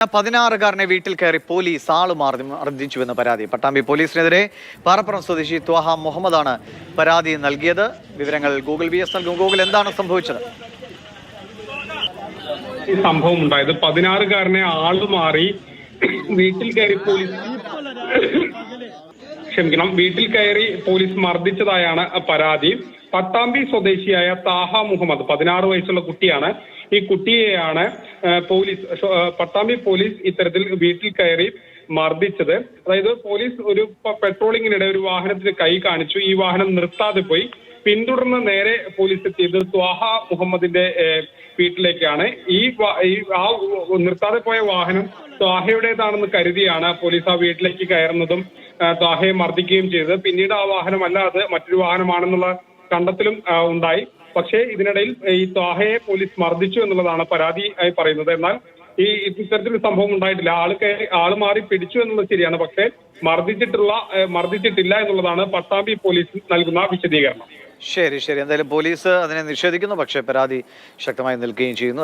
16-കാരനെ വീട്ടിൽ കയറി പോലീസ് മർദ്ദിച്ചുവെന്ന പരാതി. പട്ടാമ്പി പോലീസിനെതിരെ പാറപ്പുറം സ്വദേശി ത്വാഹ മുഹമ്മദാണ് പരാതി നൽകിയത്. വിവരങ്ങൾ ഗൂഗിൾ VS നൽകും. ഗൂഗിൾ, എന്താണ് സംഭവിച്ചത്? ഈ സംഭവം ഉണ്ടായത് 16-കാരനെ ആളുമാറി വീട്ടിൽ കയറി പോലീസ് മർദ്ദിച്ചതായാണ് പരാതി. പട്ടാമ്പി സ്വദേശിയായ താഹ മുഹമ്മദ് 16 വയസ്സുള്ള കുട്ടിയാണ്. ഈ കുട്ടിയെയാണ് പട്ടാമ്പി പോലീസ് ഇത്തരത്തിൽ വീട്ടിൽ കയറി മർദ്ദിച്ചത്. അതായത് പോലീസ് ഒരു പെട്രോളിങ്ങിനിടെ ഒരു വാഹനത്തിന് കൈ കാണിച്ചു. ഈ വാഹനം നിർത്താതെ പോയി. പിന്തുടർന്ന് നേരെ പോലീസ് എത്തിയത് ത്വാഹ മുഹമ്മദിന്റെ വീട്ടിലേക്കാണ്. ആ നിർത്താതെ പോയ വാഹനം ത്വാഹയുടേതാണെന്ന് കരുതിയാണ് പോലീസ് ആ വീട്ടിലേക്ക് കയറുന്നതും ത്വാഹയെ മർദ്ദിക്കുകയും ചെയ്തത്. പിന്നീട് ആ വാഹനം അല്ലാതെ മറ്റൊരു വാഹനമാണെന്നുള്ള കണ്ടെത്തലും ഉണ്ടായി. പക്ഷേ ഇതിനിടയിൽ ഈ ത്വാഹയെ പോലീസ് മർദ്ദിച്ചു എന്നുള്ളതാണ് പരാതിയായി പറയുന്നത്. എന്നാൽ ഇത്തരത്തിലൊരു സംഭവം ഉണ്ടായിട്ടില്ല. ആള് മാറി പിടിച്ചു എന്നുള്ളത് ശരിയാണ്, പക്ഷേ മർദ്ദിച്ചിട്ടില്ല എന്നുള്ളതാണ് പട്ടാമ്പി പോലീസ് നൽകുന്ന വിശദീകരണം. ശരി, എന്തായാലും പോലീസ് അതിനെ നിഷേധിക്കുന്നു, പക്ഷേ പരാതി ശക്തമായി നിൽക്കുകയും ചെയ്യുന്നു.